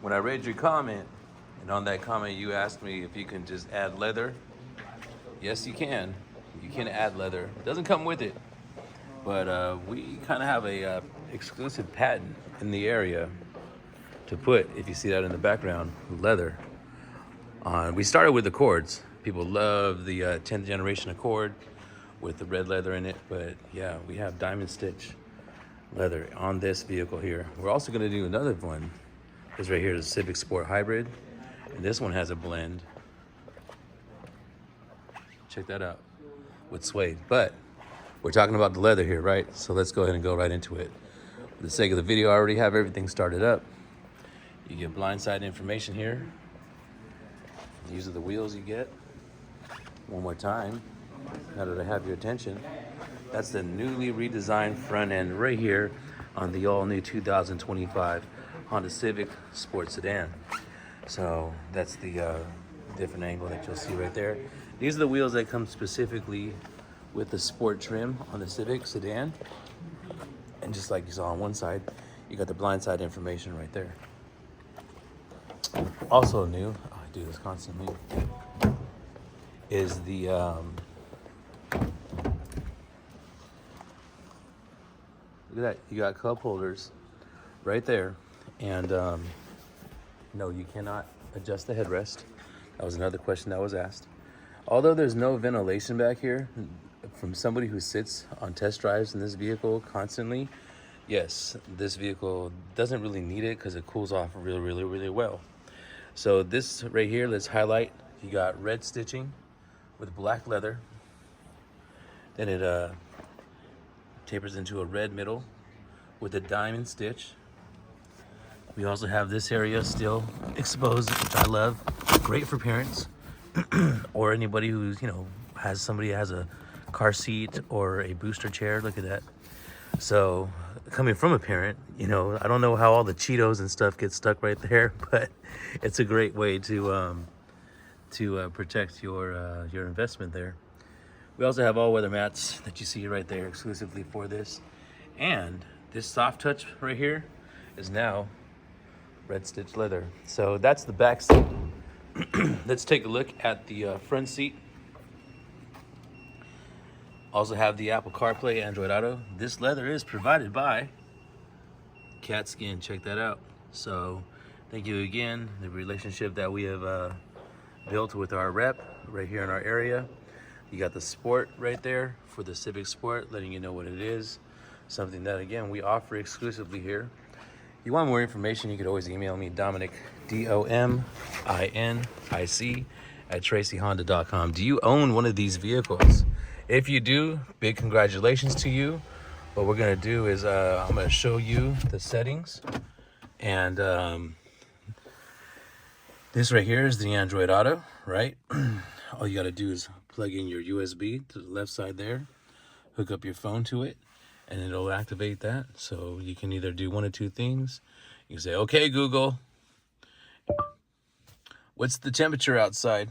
when I read your comment, and on that comment you asked me if you can just add leather. Yes, you can. You can add leather. It doesn't come with it, but we kind of have a exclusive patent in the area to put, if you see that in the background, leather on. We started with the cords. People love the 10th generation Accord with the red leather in it, but yeah, we have diamond stitch leather on this vehicle here. We're also going to do another one. This right here is a Civic Sport Hybrid, and this one has a blend. Check that out, with suede. But we're talking about the leather here, right? So let's go ahead and go right into it. For the sake of the video, I already have everything started up. You get blindside information here. These are the wheels you get. One more time, now that I have your attention. That's the newly redesigned front end right here on the all-new 2025 Honda Civic Sport Sedan. So that's the different angle that you'll see right there. These are the wheels that come specifically with the sport trim on the Civic Sedan. And just like you saw on one side, you got the blindside information right there. Also new, oh, I do this constantly, is the look at that, you got cup holders right there, and no, you cannot adjust the headrest. That was another question that was asked. Although there's no ventilation back here, from somebody who sits on test drives in this vehicle constantly, yes, this vehicle doesn't really need it because it cools off really well. So this right here, let's highlight. You got red stitching with black leather. Then it tapers into a red middle with a diamond stitch. We also have this area still exposed, which I love. Great for parents or anybody who's, has somebody that has a car seat or a booster chair. Look at that. So coming from a parent, I don't know how all the Cheetos and stuff get stuck right there, but it's a great way to protect your investment there. We also have all weather mats that you see right there exclusively for this. And this soft touch right here is now red stitch leather. So that's the back seat. Let's take a look at the front seat. Also have the Apple CarPlay, Android Auto. This leather is provided by Cat Skin. Check that out. So thank you again. The relationship that we have built with our rep right here in our area. You got the Sport right there for the Civic Sport, letting you know what it is. Something that, again, we offer exclusively here. If you want more information, you could always email me, Dominic, DOMINIC, at TracyHonda.com. Do you own one of these vehicles? If you do, big congratulations to you. What we're gonna do is I'm gonna show you the settings. And this right here is the Android Auto, right? All you gotta do is plug in your USB to the left side there, hook up your phone to it, and it'll activate that. So you can either do one of two things. You can say, okay, Google, what's the temperature outside?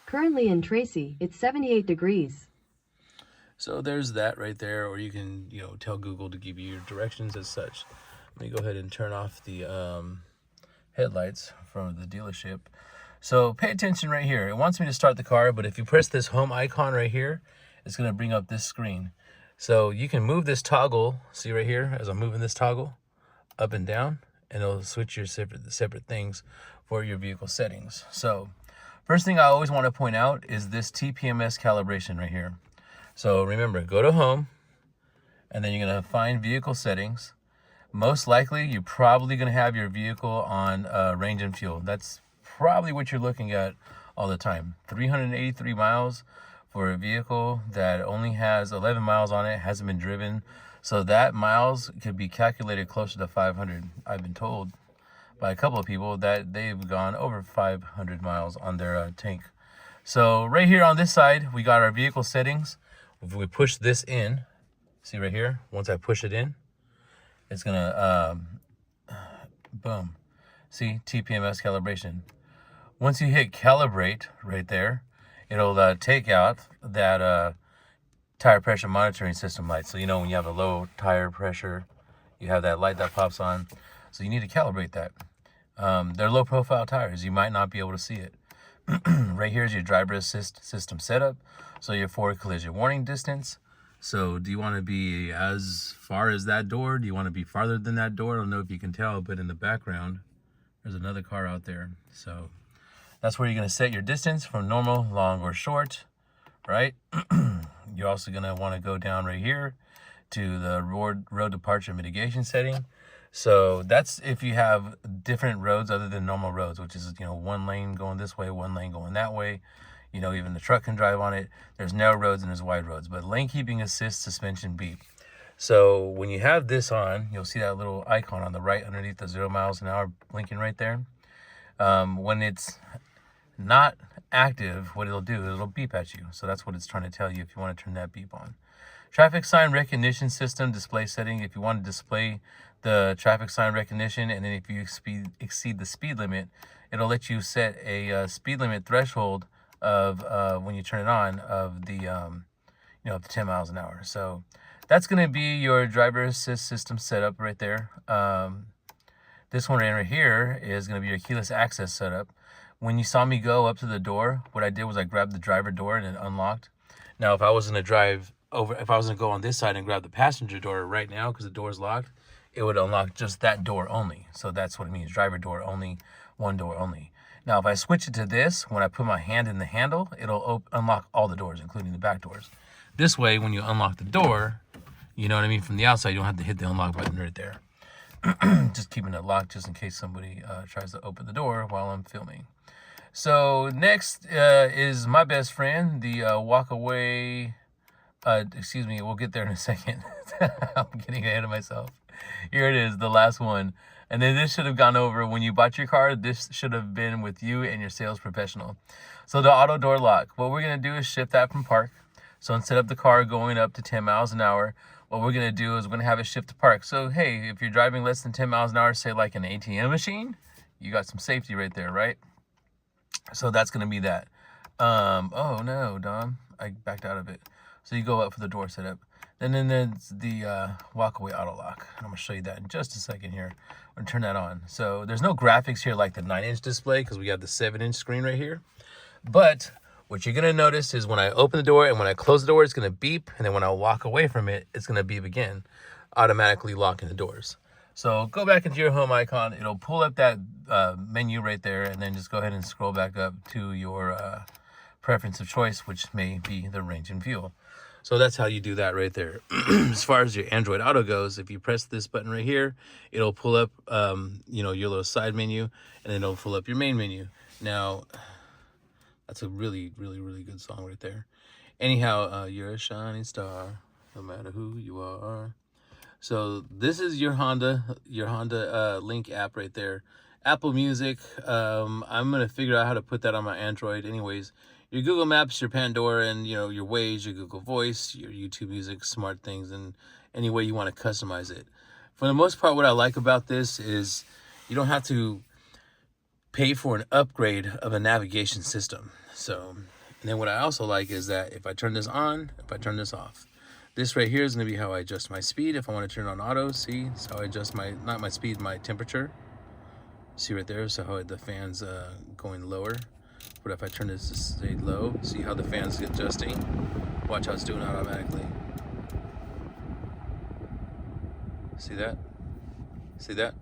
Currently in Tracy, it's 78 degrees. So there's that right there. Or you can, tell Google to give you your directions as such. Let me go ahead and turn off the headlights from the dealership. So pay attention right here. It wants me to start the car, but if you press this home icon right here, it's going to bring up this screen. So you can move this toggle, see right here, as I'm moving this toggle up and down, and it'll switch your separate things for your vehicle settings. So first thing I always want to point out is this TPMS calibration right here. So remember, go to home, and then you're going to find vehicle settings. Most likely, you're probably going to have your vehicle on range and fuel. That's probably what you're looking at all the time. 383 miles for a vehicle that only has 11 miles on it, hasn't been driven. So that miles could be calculated closer to 500. I've been told by a couple of people that they've gone over 500 miles on their tank. So right here on this side, we got our vehicle settings. If we push this in, see right here, once I push it in, it's gonna, boom. See, TPMS calibration. Once you hit calibrate right there, it'll take out that tire pressure monitoring system light. So when you have a low tire pressure, you have that light that pops on. So you need to calibrate that. They're low profile tires. You might not be able to see it. Right here is your driver assist system setup. So your forward collision warning distance. So do you want to be as far as that door? Do you want to be farther than that door? I don't know if you can tell, but in the background, there's another car out there. So that's where you're going to set your distance from normal, long, or short, right? You're also going to want to go down right here to the road departure mitigation setting. So that's if you have different roads other than normal roads, which is, one lane going this way, one lane going that way. Even the truck can drive on it. There's narrow roads and there's wide roads. But lane keeping assist, suspension, beep. So when you have this on, you'll see that little icon on the right underneath the 0 miles an hour blinking right there. When it's not active, what it'll do, it'll beep at you. So that's what it's trying to tell you if you want to turn that beep on. Traffic sign recognition system display setting. If you want to display the traffic sign recognition, and then if you exceed the speed limit, it'll let you set a speed limit threshold of when you turn it on of the up to 10 miles an hour. So that's going to be your driver assist system setup right there. This one right here is going to be your keyless access setup. When you saw me go up to the door, what I did was I grabbed the driver door and it unlocked. Now, if I was going to drive over, if I was going to go on this side and grab the passenger door right now because the door is locked, it would unlock just that door only. So that's what it means, driver door only, one door only. Now, if I switch it to this, when I put my hand in the handle, it'll unlock all the doors, including the back doors. This way, when you unlock the door, you know what I mean, from the outside, you don't have to hit the unlock button right there. Just keeping it locked just in case somebody tries to open the door while I'm filming. So next is my best friend, the walk away. Excuse me, we'll get there in a second. I'm getting ahead of myself. Here it is, the last one. And then this should have gone over when you bought your car. This should have been with you and your sales professional. So the auto door lock, what we're going to do is shift that from park. So instead of the car going up to 10 miles an hour, what we're going to do is we're going to have it shift to park. So, hey, if you're driving less than 10 miles an hour, say like an ATM machine, you got some safety right there, right? So that's going to be that. Oh, no, Dom, I backed out of it. So you go up for the door setup. And then there's the walk-away auto lock. I'm going to show you that in just a second here. I'm going to turn that on. So there's no graphics here like the 9-inch display because we have the 7-inch screen right here. But what you're going to notice is when I open the door and when I close the door, it's going to beep. And then when I walk away from it, it's going to beep again, automatically locking the doors. So go back into your home icon. It'll pull up that menu right there. And then just go ahead and scroll back up to your preference of choice, which may be the range and fuel. So that's how you do that right there. As far as your Android Auto goes, if you press this button right here, it'll pull up, your little side menu, and then it'll pull up your main menu. Now, that's a really, really, really good song right there. Anyhow, you're a shining star, no matter who you are. So this is your Honda Link app right there. Apple Music. I'm gonna figure out how to put that on my Android. Anyways, your Google Maps, your Pandora, and your Waze, your Google Voice, your YouTube Music, smart things, and any way you want to customize it. For the most part, what I like about this is you don't have to pay for an upgrade of a navigation system. So, and then what I also like is that if I turn this on, if I turn this off, this right here is going to be how I adjust my speed. If I want to turn on auto, see, it's how I adjust not my speed, my temperature. See right there, so how the fan's going lower. But if I turn this to stay low, see how the fan's adjusting. Watch how it's doing automatically. See that? See that?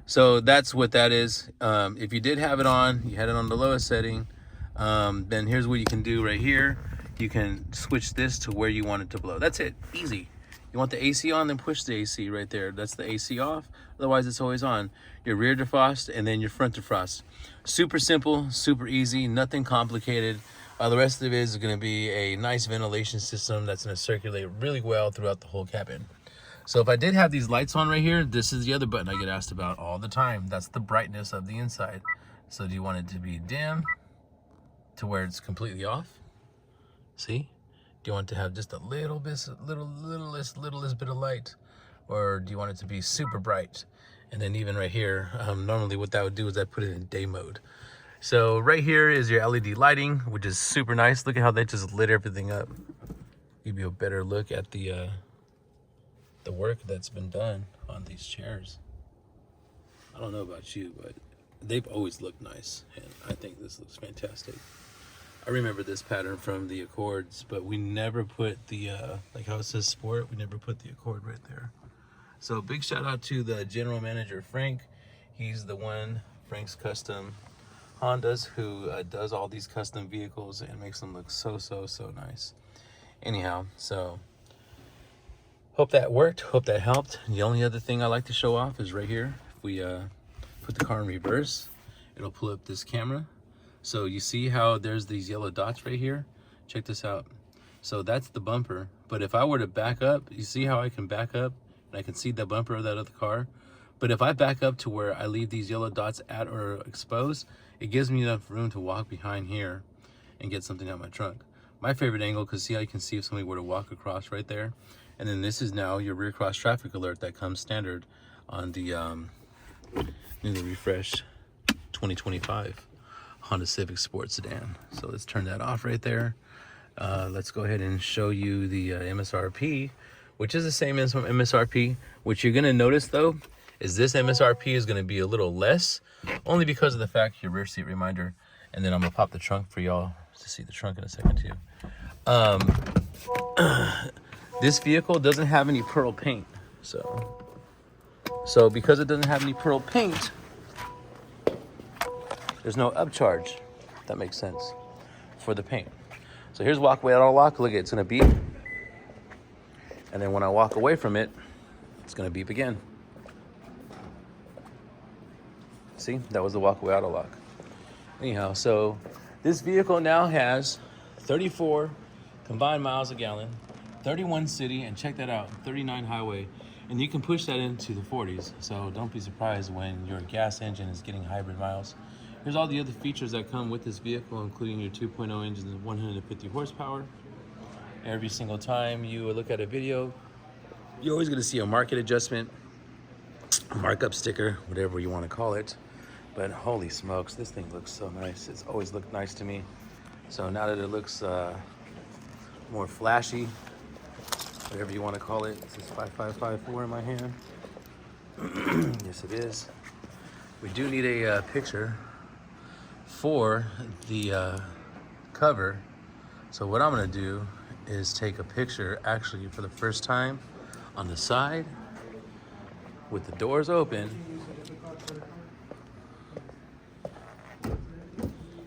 So that's what that is. If you did have it on, you had it on the lowest setting, then here's what you can do right here. You can switch this to where you want it to blow. That's it, easy. You want the AC on, then push the AC right there. That's the AC off, otherwise it's always on. Your rear defrost and then your front defrost. Super simple, super easy, nothing complicated. The rest of it is gonna be a nice ventilation system that's gonna circulate really well throughout the whole cabin. So if I did have these lights on right here, this is the other button I get asked about all the time. That's the brightness of the inside. So do you want it to be dim to where it's completely off? See? Do you want to have just a littlest bit of light? Or do you want it to be super bright? And then even right here, normally what that would do is I put it in day mode. So right here is your LED lighting, which is super nice. Look at how they just lit everything up. Give you a better look at the work that's been done on these chairs. I don't know about you, but they've always looked nice, and I think this looks fantastic. I remember this pattern from the Accords, but we never put the like how it says Sport, we never put the Accord right there. So big shout out to the general manager, Frank. He's the one, Frank's Custom Hondas, who does all these custom vehicles and makes them look so nice. Anyhow, so hope that worked, hope that helped. The only other thing I like to show off is right here. If we put the car in reverse, it'll pull up this camera. So you see how there's these yellow dots right here? Check this out. So that's the bumper. But if I were to back up, you see how I can back up and I can see the bumper of that other car? But if I back up to where I leave these yellow dots at or exposed, it gives me enough room to walk behind here and get something out of my trunk. My favorite angle, because see how you can see if somebody were to walk across right there. And then this is now your rear cross traffic alert that comes standard on the newly refreshed 2025 Honda Civic Sport Sedan. So let's turn that off right there. Let's go ahead and show you the MSRP, which is the same as MSRP. What you're gonna notice though, is this MSRP is gonna be a little less, only because of the fact your rear seat reminder. And then I'm gonna pop the trunk for y'all to see the trunk in a second too. This vehicle doesn't have any pearl paint. So because it doesn't have any pearl paint, there's no upcharge, if that makes sense, for the paint. So here's walkway auto lock. Look, it's gonna beep. And then when I walk away from it, it's gonna beep again. See, that was the walkway auto lock. Anyhow, so this vehicle now has 34 combined miles a gallon, 31 city, and check that out, 39 highway. And you can push that into the 40s. So don't be surprised when your gas engine is getting hybrid miles. Here's all the other features that come with this vehicle, including your 2.0 engine and 150 horsepower. Every single time you look at a video, you're always gonna see a market adjustment, a markup sticker, whatever you wanna call it. But holy smokes, this thing looks so nice. It's always looked nice to me. So now that it looks more flashy, whatever you wanna call it, this is 5554 in my hand. Yes, it is. We do need a picture for the cover. So what I'm gonna do is take a picture actually for the first time on the side with the doors open,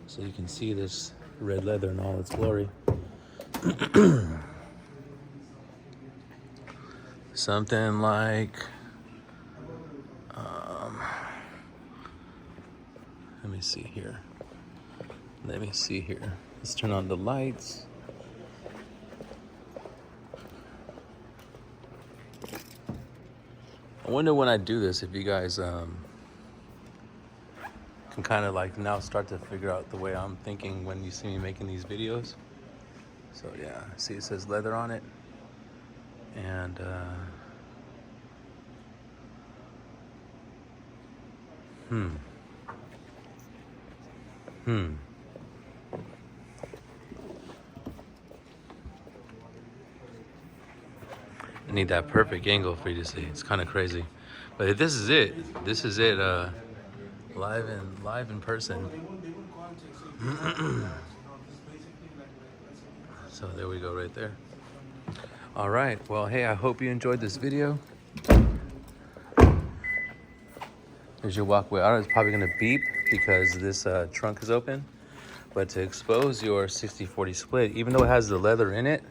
so you can see this red leather in all its glory. Something like let me see here. Let's turn on the lights. I wonder when I do this if you guys can kind of like now start to figure out the way I'm thinking when you see me making these videos. So yeah, see it says leather on it. And I need that perfect angle for you to see. It's kind of crazy, but this is it. Live in person. So there we go, right there. All right. Well, hey, I hope you enjoyed this video. There's your walkway auto. It's probably gonna beep because this trunk is open. But to expose your 60-40 split, even though it has the leather in it,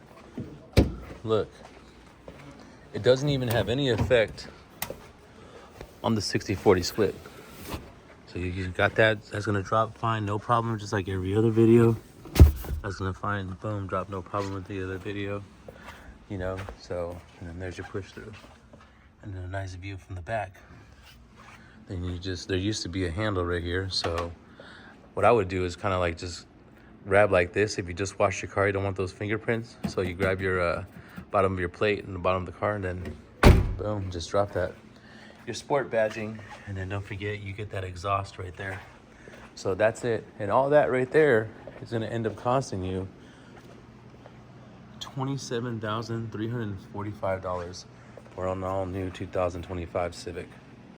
look, it doesn't even have any effect on the 60-40 split. So you got that, that's gonna drop fine, no problem, just like every other video. That's gonna find, boom, drop no problem with the other video, you know, so, and then there's your push through. And then a nice view from the back. Then there used to be a handle right here, so what I would do is kind of like just grab like this. If you just wash your car, you don't want those fingerprints. So you grab your bottom of your plate and the bottom of the car, and then boom, just drop that. Your sport badging, and then don't forget you get that exhaust right there. So that's it. And all that right there is gonna end up costing you $27,345 for an all new 2025 Civic.